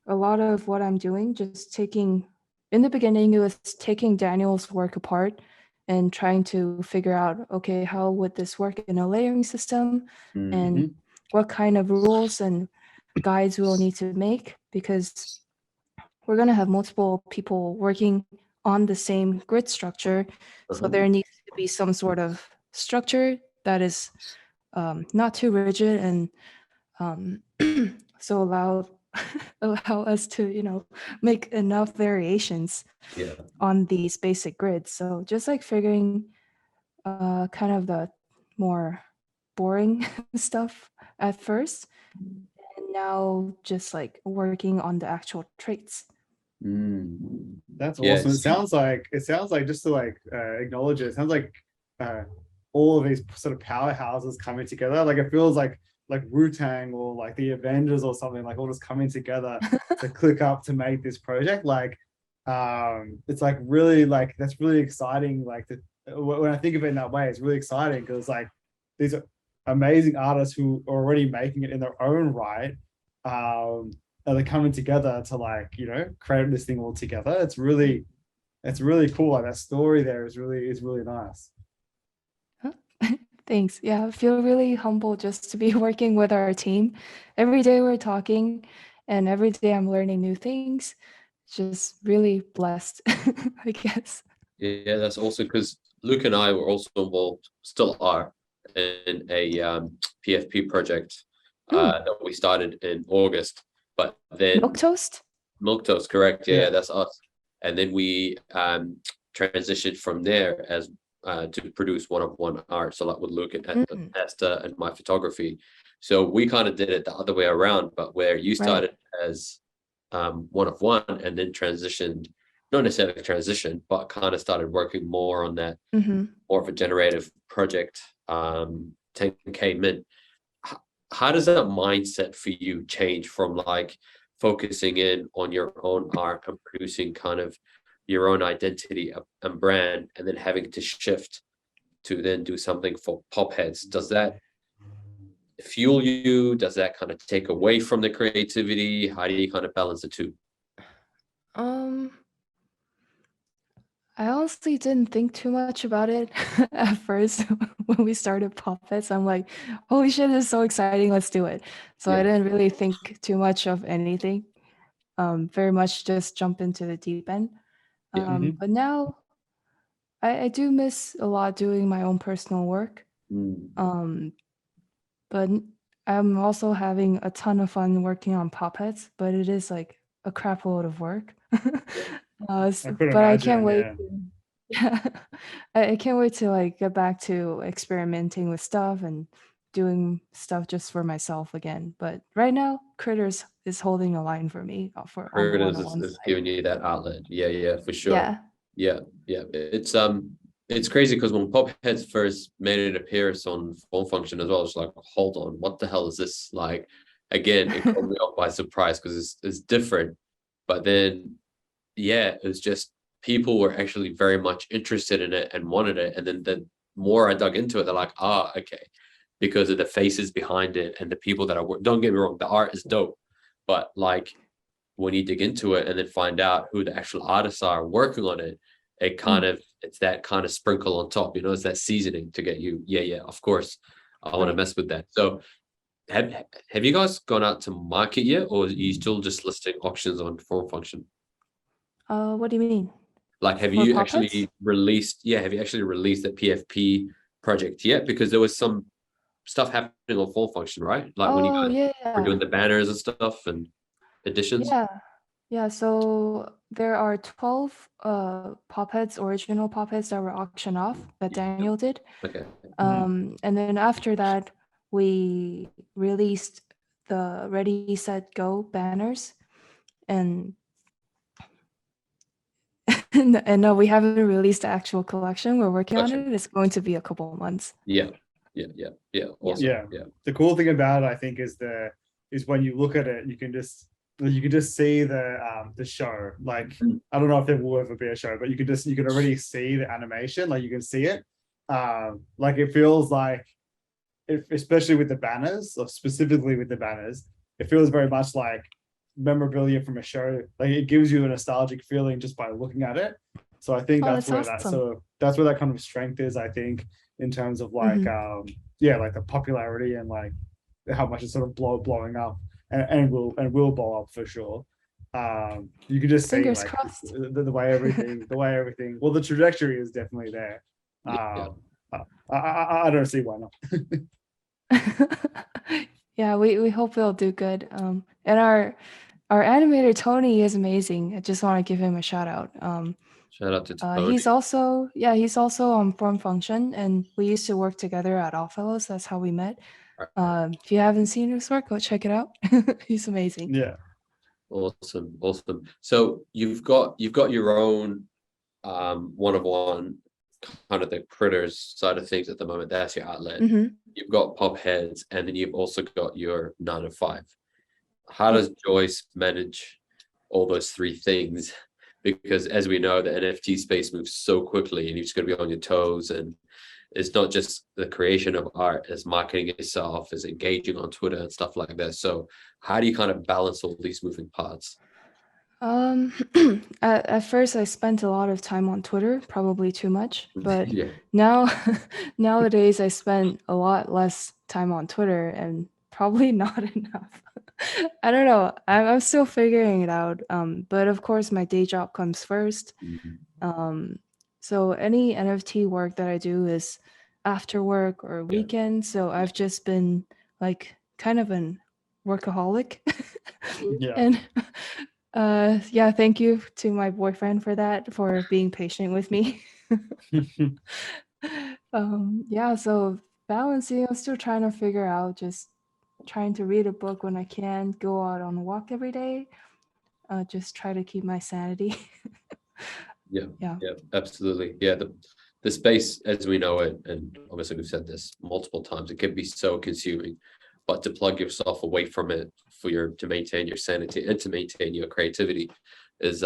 a lot of what I'm doing, in the beginning, it was taking Daniel's work apart and trying to figure out, okay, how would this work in a layering system, and what kind of rules and guides we'll need to make, because we're going to have multiple people working on the same grid structure. So there needs to be some sort of structure that is not too rigid, and so allow us to make enough variations on these basic grids. So just like figuring kind of the more boring stuff at first, and now just like working on the actual traits. That's awesome. It sounds like just to like acknowledge it, sounds like all of these sort of powerhouses coming together. Like it feels like Wu-Tang or like the Avengers or something, like all just coming together to click up to make this project. Like it's like really, like that's really exciting. Like when I think of it in that way, it's really exciting, because like these are amazing artists who are already making it in their own right. And they're coming together to like, create this thing all together. It's really cool. Like that story there is really nice. Thanks. Yeah, I feel really humbled just to be working with our team. Every day we're talking, and every day I'm learning new things. Just really blessed, I guess. Yeah, that's awesome, because Luke and I were also involved, still are, in a PFP project that we started in August. But then Milk Toast, correct? Yeah, that's us. And then we transitioned from there as to produce one-of-one art. So like with Luke and Esther and my photography. So we kind of did it the other way around, but where you started as one-of-one and then transitioned, not necessarily transitioned, but kind of started working more on that, more of a generative project, 10K mint. how does that mindset for you change from like focusing in on your own art and producing kind of your own identity and brand, and then having to shift to then do something for PopHeadz? Does that fuel you? Does that kind of take away from the creativity? How do you kind of balance the two? Um, I honestly didn't think too much about it at first when we started PopHeadz. I'm like, holy shit, this is so exciting, let's do it. So I Yeah. didn't really think too much of anything. Very much just jump into the deep end. Yeah. But now I do miss a lot doing my own personal work. Um, but I'm also having a ton of fun working on PopHeadz, but it is like a crap load of work. I could But I can't imagine, wait. yeah. Yeah, I can't wait to like get back to experimenting with stuff and doing stuff just for myself again. But right now, Critters is holding a line for me for on the Creators one-on-one is side. giving you that outlet. Yeah, for sure. Yeah. Yeah. It's crazy because when PopHeadz first made an appearance on Formfunction as well, it's like, hold on, what the hell is this? Like, again, it caught me off by surprise because it's different. But then, yeah, it was just people were actually very much interested in it and wanted it. And then the more I dug into it, they're like, okay, because of the faces behind it and the people that are don't get me wrong, the art is dope, but like when you dig into it and then find out who the actual artists are working on it, it kind of it's that kind of sprinkle on top, it's that seasoning to get you. Yeah, of course, I want to Right. mess with that. So have you guys gone out to market yet, or are you still just listing auctions on Formfunction? What do you mean? Like, have For you PopHeadz? actually released? Yeah, have you actually released that PFP project yet? Because there was some stuff happening on Formfunction, right? Like when you Oh guys were doing yeah. the banners and stuff and editions. Yeah. Yeah, so there are 12 PopHeadz, original PopHeadz that were auctioned off that Yeah. Daniel did. Okay. And then after that, we released the Ready, Set, Go banners. And and no, we haven't released the actual collection. We're working on Gotcha. it. It's going to be a couple of months. Yeah. Awesome. Yeah. Yeah. The cool thing about it, I think, is when you look at it, you can just see the show. Like, I don't know if there will ever be a show, but you can already see the animation. Like, you can see it. Like, it feels like, especially with the banners, or specifically with the banners, it feels very much like memorabilia from a show. Like, it gives you a nostalgic feeling just by looking at it. So I think Oh, that's that's where awesome. that's where that kind of strength is, I think, in terms of like like the popularity and like how much it's sort of blowing up and will blow up for sure. You can just see Fingers like crossed. the way everything, well, the trajectory is definitely there. Yeah. I don't see why not. Yeah, we hope we'll do good. And our animator Tony is amazing. I just want to give him a shout out. Shout out to Tony. He's also on Formfunction, and we used to work together at Oddfellows. That's how we met. If you haven't seen his work, go check it out. He's amazing. Yeah. Awesome. So you've got your own one-of-one kind of the critters side of things at the moment. That's your outlet. You've got PopHeadz, and then you've also got your 9 to 5. How does Joyce manage all those three things? Because as we know, the NFT space moves so quickly, and you've just got to be on your toes. And it's not just the creation of art, as marketing itself, as engaging on Twitter and stuff like that. So how do you kind of balance all these moving parts? At first I spent a lot of time on Twitter, probably too much, but Yeah. now nowadays I spend a lot less time on Twitter and probably not enough. I don't know. I'm still figuring it out. But of course my day job comes first. So any NFT work that I do is after work or weekend. So I've just been like kind of an workaholic. Yeah. And thank you to my boyfriend for that, for being patient with me. So balancing, I'm still trying to figure out, just trying to read a book when I can, go out on a walk every day, just try to keep my sanity. Yeah, absolutely. Yeah, the space as we know it, and obviously we've said this multiple times, it can be so consuming. but to plug yourself away from it to maintain your sanity and to maintain your creativity is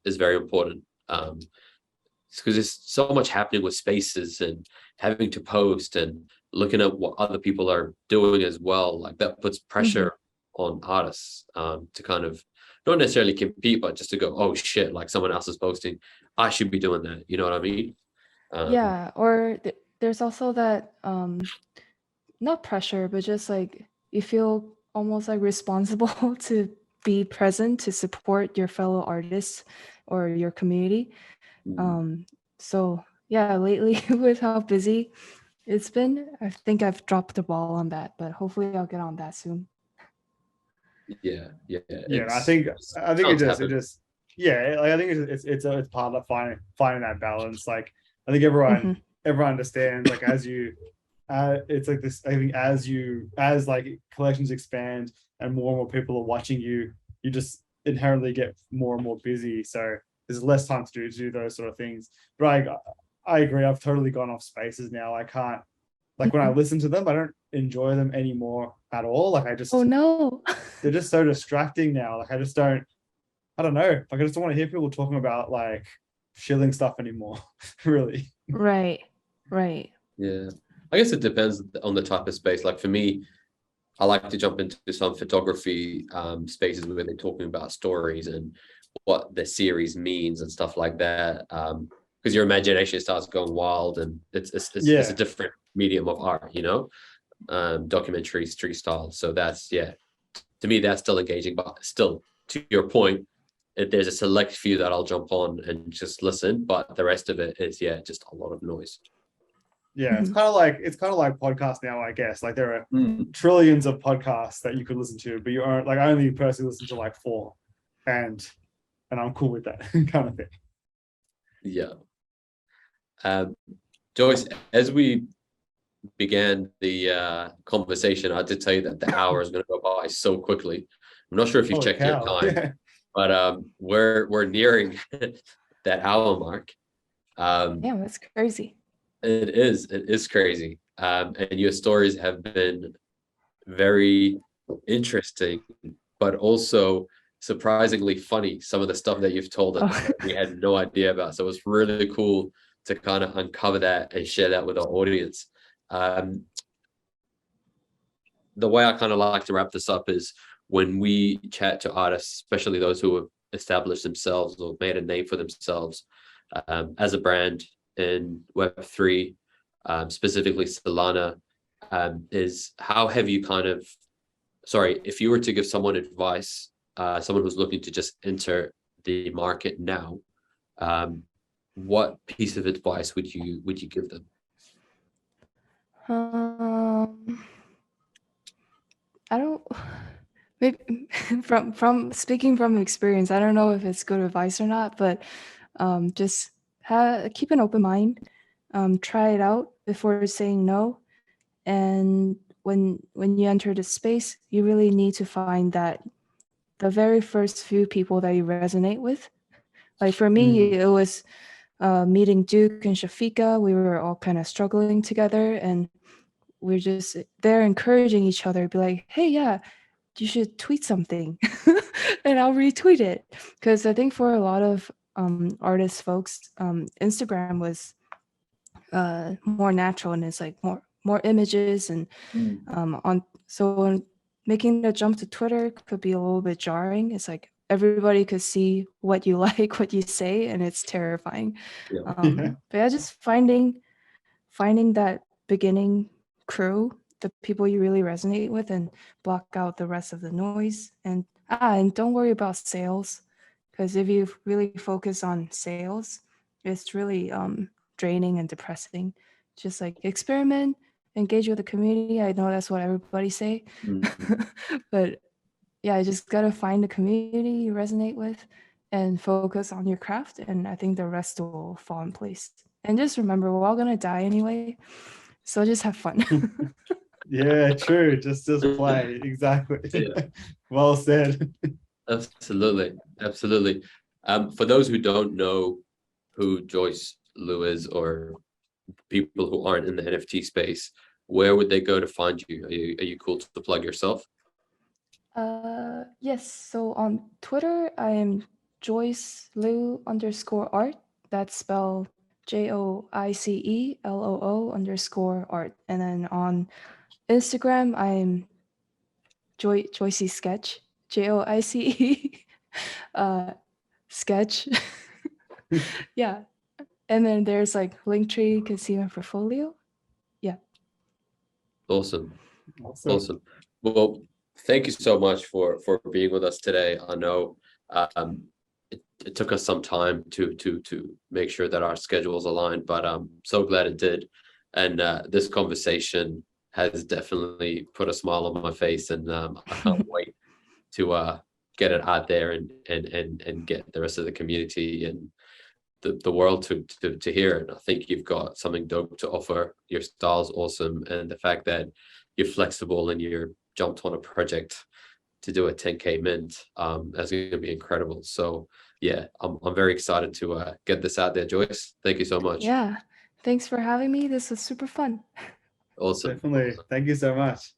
very important. Because there's so much happening with spaces and having to post and looking at what other people are doing as well. Like that puts pressure on artists to kind of not necessarily compete, but just to go, oh shit, like someone else is posting, I should be doing that. You know what I mean? Yeah, or there's also that not pressure, but just like you feel almost like responsible to be present to support your fellow artists or your community. So yeah, lately with how busy it's been, I think I've dropped the ball on that, but hopefully I'll get on that soon. Yeah. I think it just yeah, like, I think it's part of finding that balance. Like I think everyone understands, like as you it's like this, I think as like collections expand and more people are watching you, you just inherently get more and more busy, so there's less time to do those sort of things. But I agree, I've totally gone off spaces now. I can't, like when I listen to them, I don't enjoy them anymore at all. Like I just, oh no, they're just so distracting now. Like I don't know, like I just don't want to hear people talking about like shilling stuff anymore. Really. right. Yeah, I guess it depends on the type of space. Like for me, I like to jump into some photography spaces where they're talking about stories and what the series means and stuff like that. Because your imagination starts going wild, and it's a different medium of art, you know, documentary street style. So that's, yeah, to me that's still engaging, but still, to your point, there's a select few that I'll jump on and just listen, but the rest of it is, yeah, just a lot of noise. Yeah, it's kind of like podcasts now, I guess. Like there are trillions of podcasts that you could listen to, but you aren't, like, I only personally listen to like 4, and I'm cool with that kind of thing. Yeah. Joyce, as we began the conversation, I did tell you that the hour is going to go by so quickly. I'm not sure if you've checked your time, but we're nearing that hour mark. Yeah, that's crazy. It is crazy. And your stories have been very interesting, but also surprisingly funny. Some of the stuff that you've told us that we had no idea about. So it's really cool to kind of uncover that and share that with our audience. The way I kind of like to wrap this up is when we chat to artists, especially those who have established themselves or made a name for themselves as a brand in Web3, specifically Solana, is how have you if you were to give someone advice, someone who's looking to just enter the market now, what piece of advice would you give them? I don't, maybe from speaking from experience, I don't know if it's good advice or not, but just keep an open mind, try it out before saying no. And when you enter the space, you really need to find that the very first few people that you resonate with. Like for me, it was meeting Duke and Shafika. We were all kind of struggling together, and we're just there encouraging each other, be like, hey, yeah, you should tweet something and I'll retweet it. Because I think for a lot of artist folks, Instagram was more natural, and it's like more images and so making the jump to Twitter could be a little bit jarring. It's like everybody could see what you like, what you say, and it's terrifying. But yeah, just finding that beginning crew, the people you really resonate with, and block out the rest of the noise. And don't worry about sales, because if you really focus on sales, it's really draining and depressing. Just like experiment, engage with the community. I know that's what everybody say, but yeah, I just gotta find the community you resonate with and focus on your craft, and I think the rest will fall in place. And just remember, we're all gonna die anyway, so just have fun. Yeah, true. Just play. Exactly. Yeah. Well said. Absolutely. For those who don't know who Joyce Liu is, or people who aren't in the NFT space, where would they go to find you? Are you cool to plug yourself? Yes. So on Twitter, I am Joyce Liu _art. That's spelled JoiceLoo_art. And then on Instagram, I'm Joycey Sketch. JOICE sketch. Yeah. And then there's like Linktree, you can see my portfolio. Yeah. Awesome. Awesome. Awesome. Well, thank you so much for being with us today. I know it took us some time to make sure that our schedules aligned, but I'm so glad it did. And this conversation has definitely put a smile on my face, and I can't wait to get it out there and get the rest of the community and the world to hear it. I think you've got something dope to offer. Your style's awesome, and the fact that you're flexible and you're jumped on a project to do a 10K mint, that's going to be incredible. So yeah, I'm very excited to get this out there, Joyce. Thank you so much. Yeah. Thanks for having me. This was super fun. Awesome. Definitely. Thank you so much.